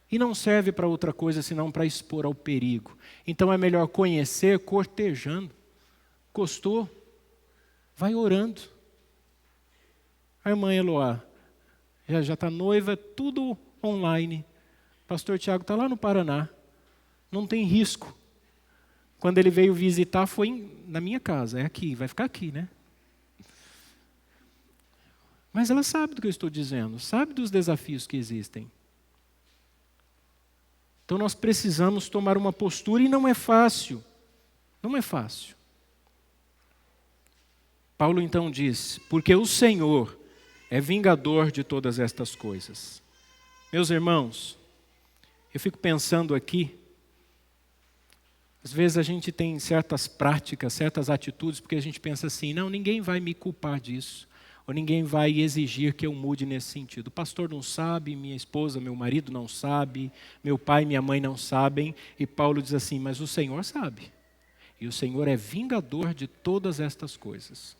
S1: E não serve para outra coisa senão para expor ao perigo. Então é melhor conhecer cortejando. Gostou? Vai orando. A irmã Eloá já está noiva, tudo online. Pastor Tiago está lá no Paraná. Não tem risco. Quando ele veio visitar, foi na minha casa. É aqui, vai ficar aqui, né? Mas ela sabe do que eu estou dizendo. Sabe dos desafios que existem. Então nós precisamos tomar uma postura e não é fácil. Não é fácil. Paulo então diz, porque o Senhor é vingador de todas estas coisas. Meus irmãos, eu fico pensando aqui, às vezes a gente tem certas práticas, certas atitudes, porque a gente pensa assim, não, ninguém vai me culpar disso, ou ninguém vai exigir que eu mude nesse sentido. O pastor não sabe, minha esposa, meu marido não sabe, meu pai e minha mãe não sabem, e Paulo diz assim, mas o Senhor sabe, e o Senhor é vingador de todas estas coisas.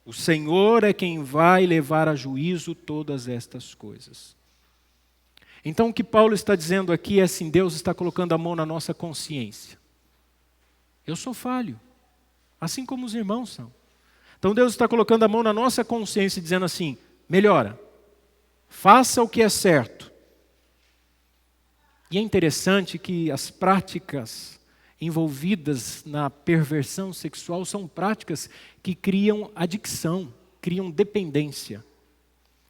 S1: O Senhor é quem vai levar a juízo todas estas coisas. Então o que Paulo está dizendo aqui é assim, Deus está colocando a mão na nossa consciência. Eu sou falho, assim como os irmãos são. Então Deus está colocando a mão na nossa consciência dizendo assim, melhora, faça o que é certo. E é interessante que as práticas envolvidas na perversão sexual são práticas que criam adicção, criam dependência.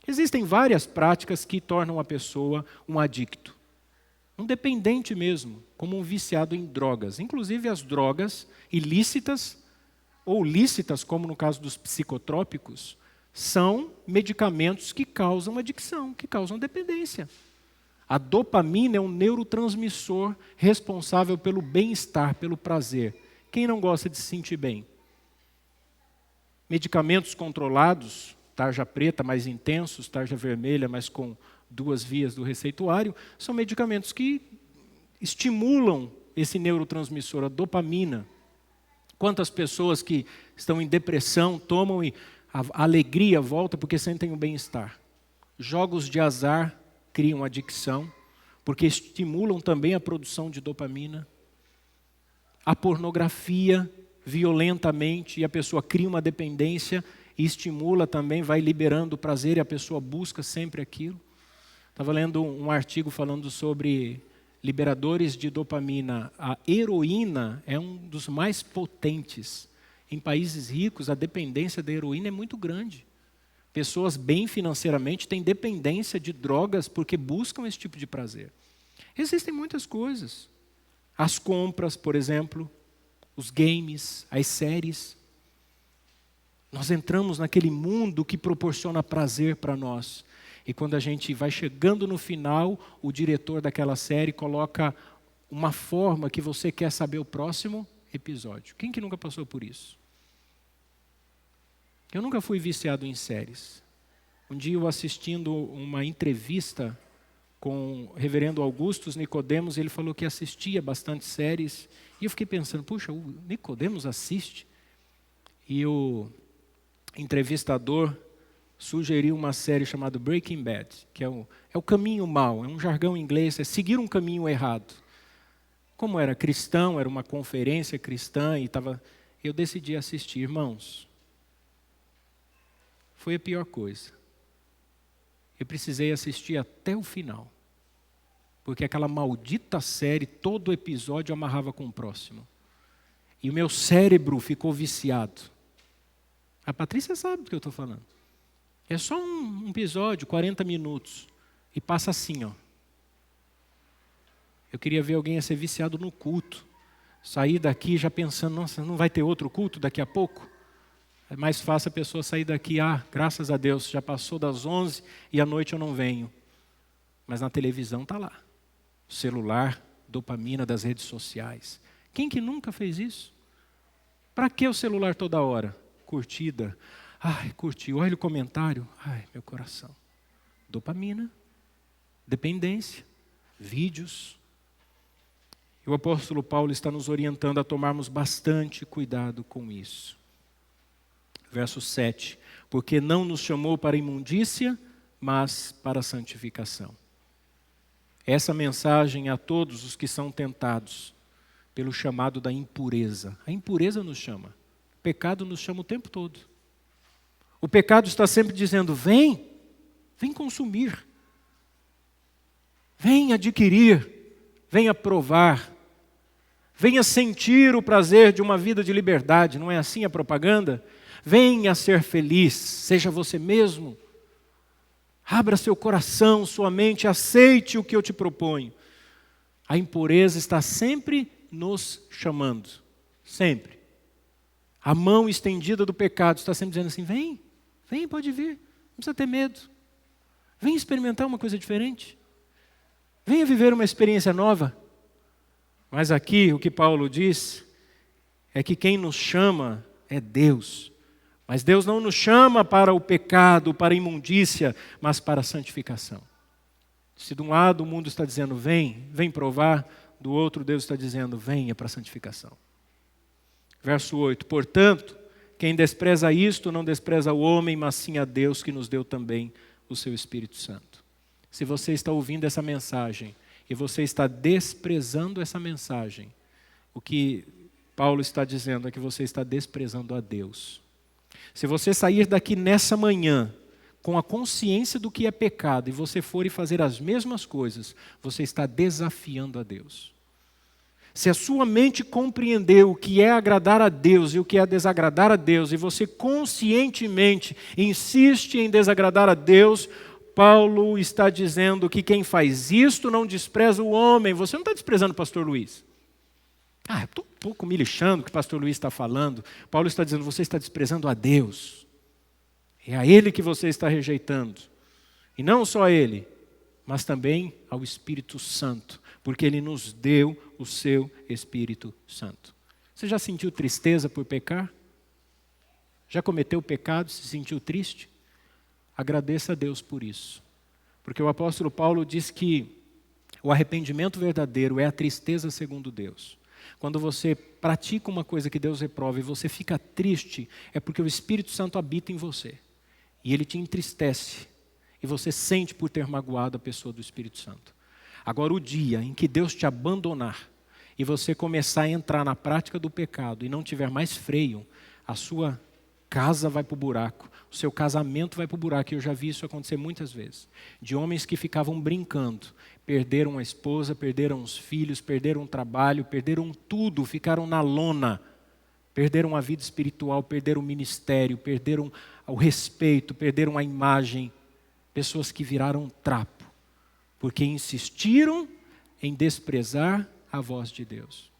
S1: Existem várias práticas que tornam a pessoa um adicto. Um dependente mesmo, como um viciado em drogas. Inclusive as drogas ilícitas ou lícitas, como no caso dos psicotrópicos, são medicamentos que causam adicção, que causam dependência. A dopamina é um neurotransmissor responsável pelo bem-estar, pelo prazer. Quem não gosta de se sentir bem? Medicamentos controlados, tarja preta mais intensos, tarja vermelha, mas com 2 vias do receituário, são medicamentos que estimulam esse neurotransmissor, a dopamina. Quantas pessoas que estão em depressão tomam e a alegria volta porque sentem o bem-estar. Jogos de azar criam adicção, porque estimulam também a produção de dopamina. A pornografia, violentamente, e a pessoa cria uma dependência e estimula também, vai liberando o prazer e a pessoa busca sempre aquilo. Estava lendo um artigo falando sobre liberadores de dopamina. A heroína é um dos mais potentes. Em países ricos, a dependência da heroína é muito grande. Pessoas bem financeiramente têm dependência de drogas porque buscam esse tipo de prazer. Existem muitas coisas. As compras, por exemplo, os games, as séries. Nós entramos naquele mundo que proporciona prazer para nós. E quando a gente vai chegando no final, o diretor daquela série coloca uma forma que você quer saber o próximo episódio. Quem que nunca passou por isso? Eu nunca fui viciado em séries. Um dia eu assistindo uma entrevista com o reverendo Augustus Nicodemos, ele falou que assistia bastante séries. E eu fiquei pensando, puxa, o Nicodemos assiste? E o entrevistador sugeriu uma série chamada Breaking Bad, que é o caminho mau, é um jargão inglês, é seguir um caminho errado. Como era cristão, era uma conferência cristã, e eu decidi assistir. Irmãos, foi a pior coisa. Eu precisei assistir até o final. Porque aquela maldita série, todo episódio amarrava com o próximo. E o meu cérebro ficou viciado. A Patrícia sabe do que eu estou falando. É só um episódio, 40 minutos. E passa assim, ó. Eu queria ver alguém a ser viciado no culto. Sair daqui já pensando, nossa, não vai ter outro culto daqui a pouco? É mais fácil a pessoa sair daqui, graças a Deus, já passou das 11 e à noite eu não venho. Mas na televisão está lá. Celular, dopamina das redes sociais. Quem que nunca fez isso? Para que o celular toda hora? Curtida. Curtiu, olha o comentário. Meu coração. Dopamina, dependência, vídeos. E o apóstolo Paulo está nos orientando a tomarmos bastante cuidado com isso. Verso 7, porque não nos chamou para imundícia, mas para a santificação. Essa mensagem a todos os que são tentados pelo chamado da impureza. A impureza nos chama, o pecado nos chama o tempo todo. O pecado está sempre dizendo, vem consumir, vem adquirir, venha provar, venha sentir o prazer de uma vida de liberdade. Não é assim a propaganda? Venha ser feliz, seja você mesmo. Abra seu coração, sua mente, aceite o que eu te proponho. A impureza está sempre nos chamando, sempre. A mão estendida do pecado está sempre dizendo assim, vem, pode vir, não precisa ter medo. Vem experimentar uma coisa diferente. Venha viver uma experiência nova. Mas aqui o que Paulo diz é que quem nos chama é Deus. Mas Deus não nos chama para o pecado, para a imundícia, mas para a santificação. Se de um lado o mundo está dizendo, vem provar, do outro Deus está dizendo, venha para a santificação. Verso 8, portanto, quem despreza isto não despreza o homem, mas sim a Deus que nos deu também o seu Espírito Santo. Se você está ouvindo essa mensagem e você está desprezando essa mensagem, o que Paulo está dizendo é que você está desprezando a Deus. Se você sair daqui nessa manhã com a consciência do que é pecado e você for e fazer as mesmas coisas, você está desafiando a Deus. Se a sua mente compreendeu o que é agradar a Deus e o que é desagradar a Deus, e você conscientemente insiste em desagradar a Deus, Paulo está dizendo que quem faz isto não despreza o homem. Você não está desprezando o pastor Luiz. Eu estou um pouco me lixando o que o pastor Luiz está falando. Paulo está dizendo, você está desprezando a Deus. É a Ele que você está rejeitando. E não só a Ele, mas também ao Espírito Santo, porque Ele nos deu o seu Espírito Santo. Você já sentiu tristeza por pecar? Já cometeu pecado, se sentiu triste? Agradeça a Deus por isso. Porque o apóstolo Paulo diz que o arrependimento verdadeiro é a tristeza segundo Deus. Quando você pratica uma coisa que Deus reprova e você fica triste, é porque o Espírito Santo habita em você. E ele te entristece. E você sente por ter magoado a pessoa do Espírito Santo. Agora, o dia em que Deus te abandonar e você começar a entrar na prática do pecado e não tiver mais freio, a sua casa vai para o buraco, o seu casamento vai para o buraco. E eu já vi isso acontecer muitas vezes. De homens que ficavam brincando, perderam a esposa, perderam os filhos, perderam o trabalho, perderam tudo, ficaram na lona. Perderam a vida espiritual, perderam o ministério, perderam o respeito, perderam a imagem. Pessoas que viraram trapo, porque insistiram em desprezar a voz de Deus.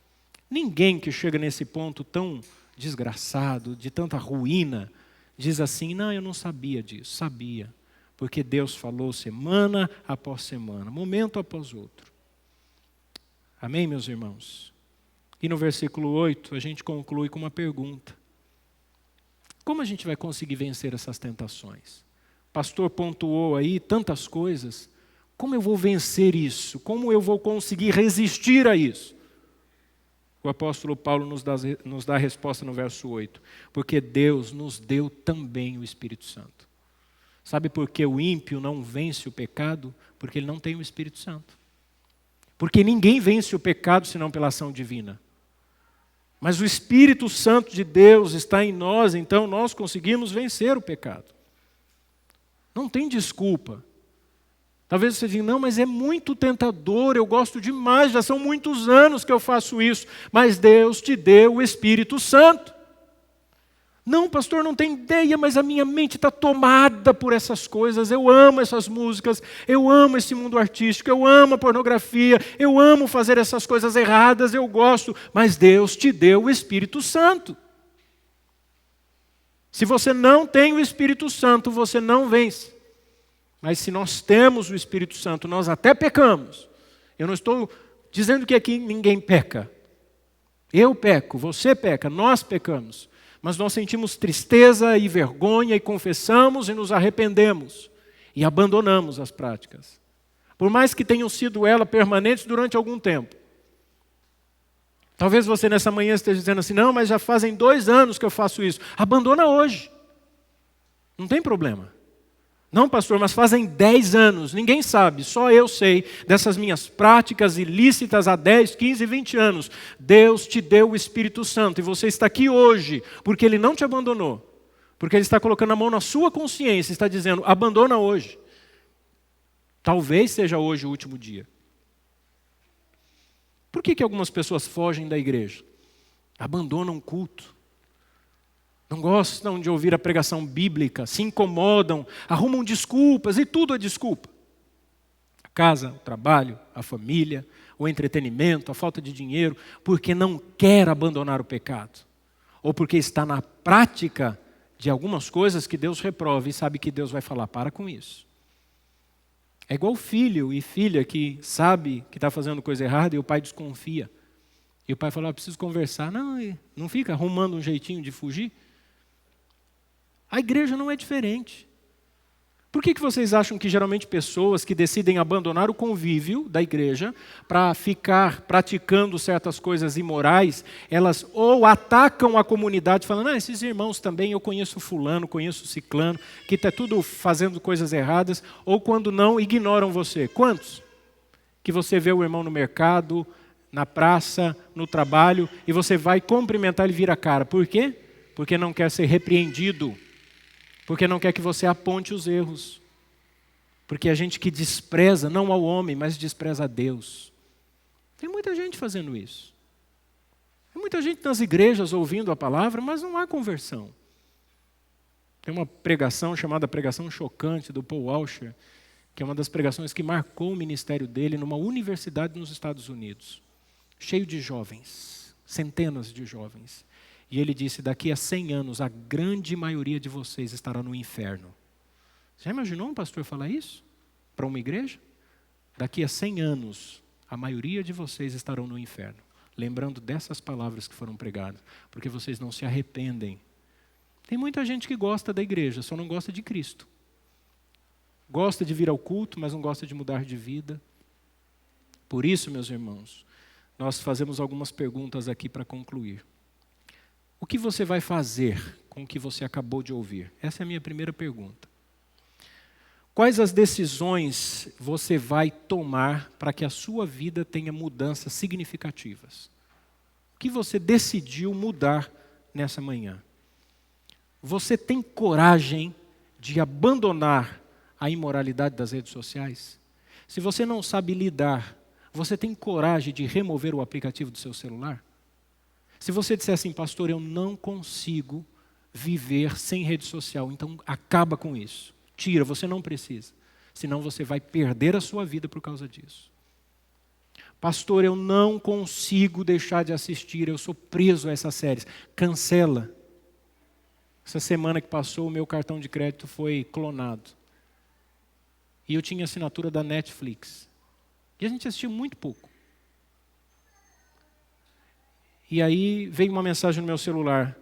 S1: Ninguém que chega nesse ponto tão desgraçado, de tanta ruína, diz assim: não, eu não sabia disso. Sabia, porque Deus falou semana após semana, momento após outro. Amém, meus irmãos? E no versículo 8, a gente conclui com uma pergunta: como a gente vai conseguir vencer essas tentações? O pastor pontuou aí tantas coisas. Como eu vou vencer isso? Como eu vou conseguir resistir a isso? O apóstolo Paulo nos dá a resposta no verso 8. Porque Deus nos deu também o Espírito Santo. Sabe por que o ímpio não vence o pecado? Porque ele não tem o Espírito Santo. Porque ninguém vence o pecado senão pela ação divina. Mas o Espírito Santo de Deus está em nós, então nós conseguimos vencer o pecado. Não tem desculpa. Talvez você diga: não, mas é muito tentador, eu gosto demais, já são muitos anos que eu faço isso. Mas Deus te deu o Espírito Santo. Não, pastor, não tem ideia, mas a minha mente está tomada por essas coisas. Eu amo essas músicas, eu amo esse mundo artístico, eu amo a pornografia, eu amo fazer essas coisas erradas, eu gosto. Mas Deus te deu o Espírito Santo. Se você não tem o Espírito Santo, você não vence. Mas se nós temos o Espírito Santo, nós até pecamos. Eu não estou dizendo que aqui ninguém peca. Eu peco, você peca, nós pecamos. Mas nós sentimos tristeza e vergonha e confessamos e nos arrependemos. E abandonamos as práticas. Por mais que tenham sido elas permanentes durante algum tempo. Talvez você nessa manhã esteja dizendo assim: não, mas já fazem 2 anos que eu faço isso. Abandona hoje. Não tem problema. Não, pastor, mas fazem 10 anos. Ninguém sabe, só eu sei dessas minhas práticas ilícitas há 10, 15, 20 anos. Deus te deu o Espírito Santo e você está aqui hoje porque Ele não te abandonou. Porque Ele está colocando a mão na sua consciência e está dizendo: abandona hoje. Talvez seja hoje o último dia. Por que algumas pessoas fogem da igreja? Abandonam o culto. Não gostam de ouvir a pregação bíblica, se incomodam, arrumam desculpas e tudo é desculpa. A casa, o trabalho, a família, o entretenimento, a falta de dinheiro, porque não quer abandonar o pecado. Ou porque está na prática de algumas coisas que Deus reprova e sabe que Deus vai falar: para com isso. É igual filho e filha que sabe que está fazendo coisa errada e o pai desconfia. E o pai fala: preciso conversar. Não fica arrumando um jeitinho de fugir. A igreja não é diferente. Por que vocês acham que geralmente pessoas que decidem abandonar o convívio da igreja para ficar praticando certas coisas imorais, elas ou atacam a comunidade falando: esses irmãos também, eu conheço fulano, conheço ciclano, que está tudo fazendo coisas erradas, ou quando não, ignoram você. Quantos? Que você vê o irmão no mercado, na praça, no trabalho, e você vai cumprimentar, ele vira a cara. Por quê? Porque não quer ser repreendido. Porque não quer que você aponte os erros. Porque a gente que despreza, não ao homem, mas despreza a Deus. Tem muita gente fazendo isso. Tem muita gente nas igrejas ouvindo a palavra, mas não há conversão. Tem uma pregação chamada Pregação Chocante, do Paul Washer, que é uma das pregações que marcou o ministério dele numa universidade nos Estados Unidos. Cheio de jovens, centenas de jovens. E ele disse: daqui a 100 anos, a grande maioria de vocês estará no inferno. Já imaginou um pastor falar isso para uma igreja? daqui a 100 anos, a maioria de vocês estarão no inferno, lembrando dessas palavras que foram pregadas, porque vocês não se arrependem. Tem muita gente que gosta da igreja, só não gosta de Cristo. Gosta de vir ao culto, mas não gosta de mudar de vida. Por isso, meus irmãos, nós fazemos algumas perguntas aqui para concluir. O que você vai fazer com o que você acabou de ouvir? Essa é a minha primeira pergunta. Quais as decisões você vai tomar para que a sua vida tenha mudanças significativas? O que você decidiu mudar nessa manhã? Você tem coragem de abandonar a imoralidade das redes sociais? Se você não sabe lidar, você tem coragem de remover o aplicativo do seu celular? Se você disser assim, pastor, eu não consigo viver sem rede social, então acaba com isso. Tira, você não precisa. Senão você vai perder a sua vida por causa disso. Pastor, eu não consigo deixar de assistir, eu sou preso a essas séries. Cancela. Essa semana que passou, o meu cartão de crédito foi clonado. E eu tinha assinatura da Netflix. E a gente assistiu muito pouco. E aí veio uma mensagem no meu celular.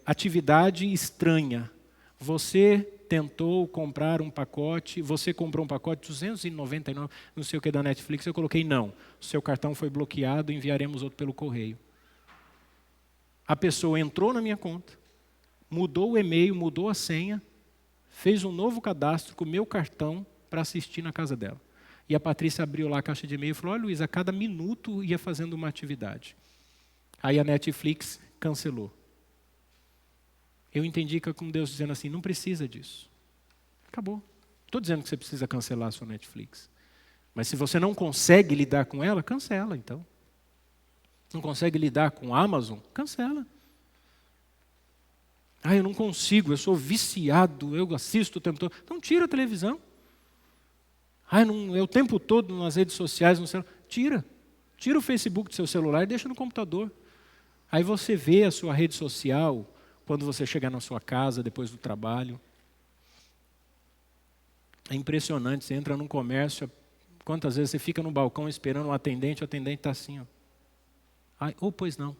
S1: Atividade estranha. Você tentou comprar um pacote, você comprou um pacote de 299, não sei o que da Netflix, eu coloquei não. O seu cartão foi bloqueado, enviaremos outro pelo correio. A pessoa entrou na minha conta, mudou o e-mail, mudou a senha, fez um novo cadastro com o meu cartão para assistir na casa dela. E a Patrícia abriu lá a caixa de e-mail e falou, olha Luiz, a cada minuto ia fazendo uma atividade. Aí a Netflix cancelou. Eu entendi que é como Deus dizendo assim, não precisa disso. Acabou. Estou dizendo que você precisa cancelar a sua Netflix. Mas se você não consegue lidar com ela, cancela então. Não consegue lidar com a Amazon? Cancela. Eu não consigo, eu sou viciado, eu assisto o tempo todo. Então tira a televisão. É o tempo todo nas redes sociais, no celular. Tira o Facebook do seu celular e deixa no computador. Aí você vê a sua rede social quando você chegar na sua casa, depois do trabalho. É impressionante, você entra num comércio, quantas vezes você fica no balcão esperando o atendente está assim, ó. Pois não.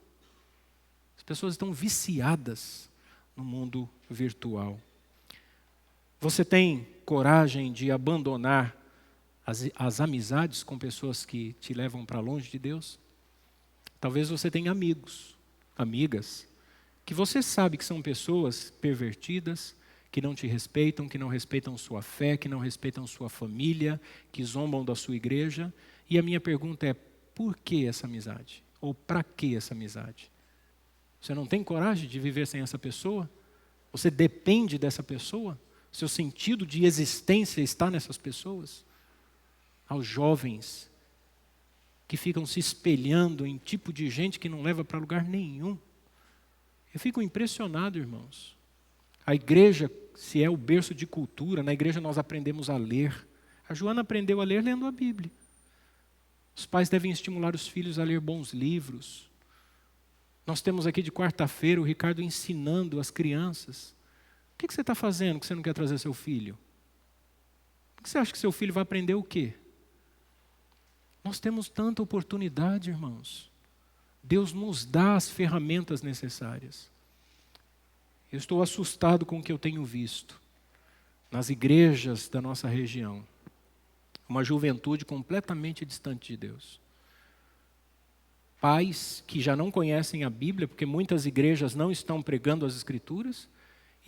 S1: As pessoas estão viciadas no mundo virtual. Você tem coragem de abandonar as amizades com pessoas que te levam para longe de Deus? Talvez você tenha amigos, amigas, que você sabe que são pessoas pervertidas, que não te respeitam, que não respeitam sua fé, que não respeitam sua família, que zombam da sua igreja. E a minha pergunta é, por que essa amizade? Ou para que essa amizade? Você não tem coragem de viver sem essa pessoa? Você depende dessa pessoa? Seu sentido de existência está nessas pessoas? Aos jovens que ficam se espelhando em tipo de gente que não leva para lugar nenhum. Eu fico impressionado, irmãos. A igreja, se é o berço de cultura, na igreja nós aprendemos a ler. A Joana aprendeu a ler lendo a Bíblia. Os pais devem estimular os filhos a ler bons livros. Nós temos aqui de quarta-feira o Ricardo ensinando as crianças. O que você está fazendo que você não quer trazer seu filho? O que você acha que seu filho vai aprender o quê? Nós temos tanta oportunidade, irmãos. Deus nos dá as ferramentas necessárias. Eu estou assustado com o que eu tenho visto nas igrejas da nossa região. Uma juventude completamente distante de Deus. Pais que já não conhecem a Bíblia, porque muitas igrejas não estão pregando as Escrituras,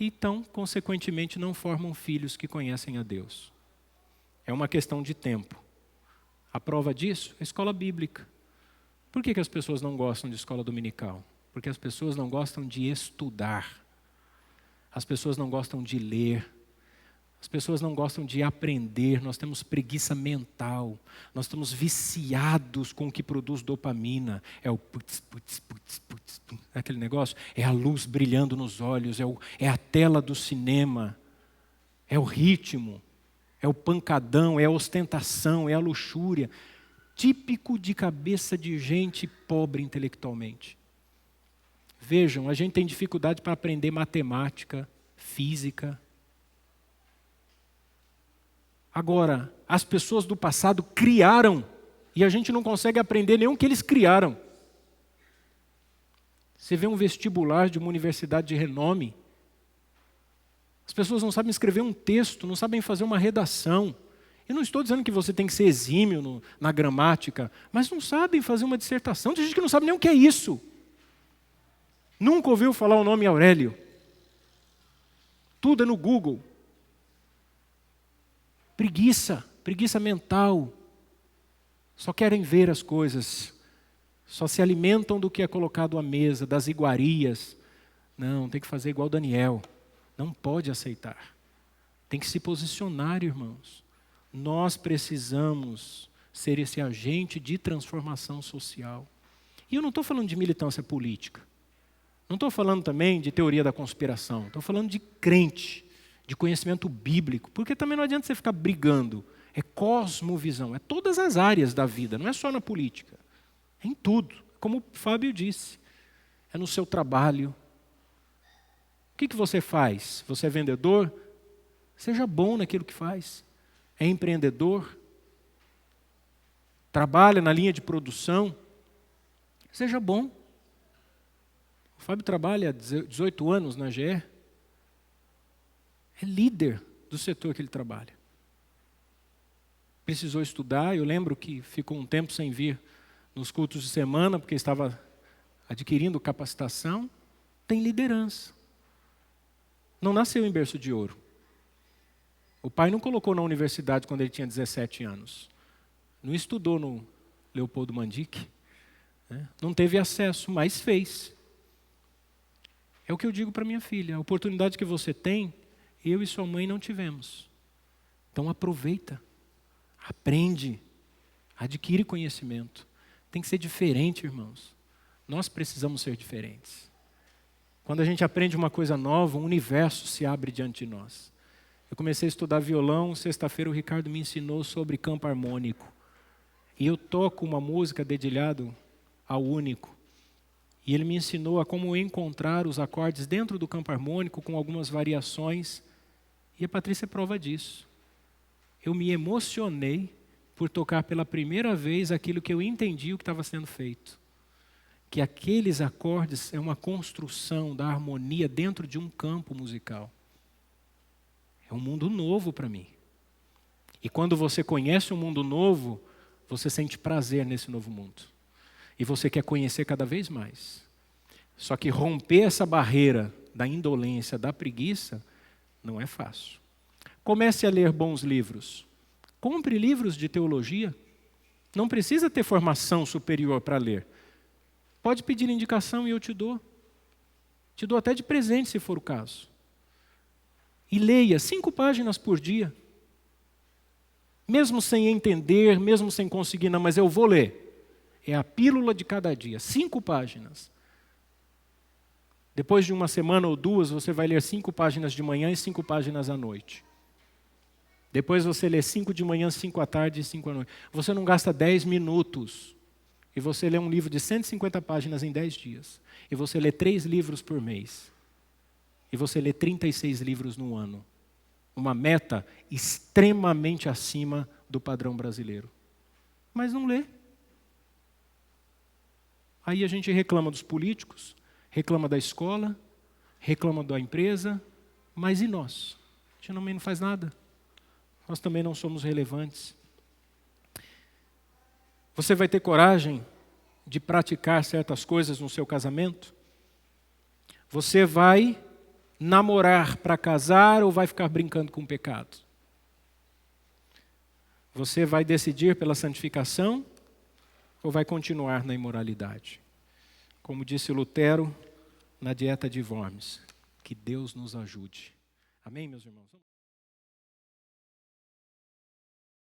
S1: e então, consequentemente, não formam filhos que conhecem a Deus. É uma questão de tempo. A prova disso é a escola bíblica. Por que as pessoas não gostam de escola dominical? Porque as pessoas não gostam de estudar. As pessoas não gostam de ler. As pessoas não gostam de aprender. Nós temos preguiça mental. Nós estamos viciados com o que produz dopamina. É o putz, putz, putz, putz, putz, aquele negócio. É a luz brilhando nos olhos. É a tela do cinema. É o ritmo. É o pancadão. É a ostentação. É a luxúria. Típico de cabeça de gente pobre intelectualmente. Vejam, a gente tem dificuldade para aprender matemática, física. Agora, as pessoas do passado criaram, e a gente não consegue aprender nenhum que eles criaram. Você vê um vestibular de uma universidade de renome, as pessoas não sabem escrever um texto, não sabem fazer uma redação. Eu não estou dizendo que você tem que ser exímio na gramática, mas não sabem fazer uma dissertação. Tem gente que não sabe nem o que é isso. Nunca ouviu falar o nome Aurélio. Tudo é no Google. Preguiça mental. Só querem ver as coisas. Só se alimentam do que é colocado à mesa, das iguarias. Não, tem que fazer igual Daniel. Não pode aceitar. Tem que se posicionar, irmãos. Nós precisamos ser esse agente de transformação social. E eu não estou falando de militância política. Não estou falando também de teoria da conspiração. Estou falando de crente, de conhecimento bíblico. Porque também não adianta você ficar brigando. É cosmovisão, é todas as áreas da vida, não é só na política. É em tudo. Como o Fábio disse. É no seu trabalho. O que você faz? Você é vendedor? Seja bom naquilo que faz. É empreendedor? Trabalha na linha de produção? Seja bom. O Fábio trabalha há 18 anos na GE. É líder do setor que ele trabalha. Precisou estudar, eu lembro que ficou um tempo sem vir nos cultos de semana, porque estava adquirindo capacitação. Tem liderança. Não nasceu em berço de ouro. O pai não colocou na universidade quando ele tinha 17 anos. Não estudou no Leopoldo Mandic. Né? Não teve acesso, mas fez. É o que eu digo para minha filha. A oportunidade que você tem, eu e sua mãe não tivemos. Então aproveita. Aprende. Adquire conhecimento. Tem que ser diferente, irmãos. Nós precisamos ser diferentes. Quando a gente aprende uma coisa nova, um universo se abre diante de nós. Eu comecei a estudar violão, sexta-feira o Ricardo me ensinou sobre campo harmônico. E eu toco uma música dedilhado ao único. E ele me ensinou a como encontrar os acordes dentro do campo harmônico com algumas variações. E a Patrícia é prova disso. Eu me emocionei por tocar pela primeira vez aquilo que eu entendi o que estava sendo feito. Que aqueles acordes é uma construção da harmonia dentro de um campo musical. É um mundo novo para mim. E quando você conhece um mundo novo, você sente prazer nesse novo mundo. E você quer conhecer cada vez mais. Só que romper essa barreira da indolência, da preguiça, não é fácil. Comece a ler bons livros. Compre livros de teologia. Não precisa ter formação superior para ler. Pode pedir indicação e eu te dou. Te dou até de presente, se for o caso. E leia 5 páginas por dia. Mesmo sem entender, mesmo sem conseguir, não, mas eu vou ler. É a pílula de cada dia, 5 páginas. Depois de uma semana ou 2, você vai ler 5 páginas de manhã e 5 páginas à noite. Depois você lê 5 de manhã, 5 à tarde e 5 à noite. Você não gasta 10 minutos. E você lê um livro de 150 páginas em 10 dias. E você lê 3 livros por mês. E você lê 36 livros no ano. Uma meta extremamente acima do padrão brasileiro. Mas não lê. Aí a gente reclama dos políticos, reclama da escola, reclama da empresa, mas e nós? A gente também não faz nada. Nós também não somos relevantes. Você vai ter coragem de praticar certas coisas no seu casamento? Você vai namorar para casar ou vai ficar brincando com o pecado? Você vai decidir pela santificação ou vai continuar na imoralidade? Como disse Lutero na dieta de Worms, que Deus nos ajude. Amém, meus irmãos?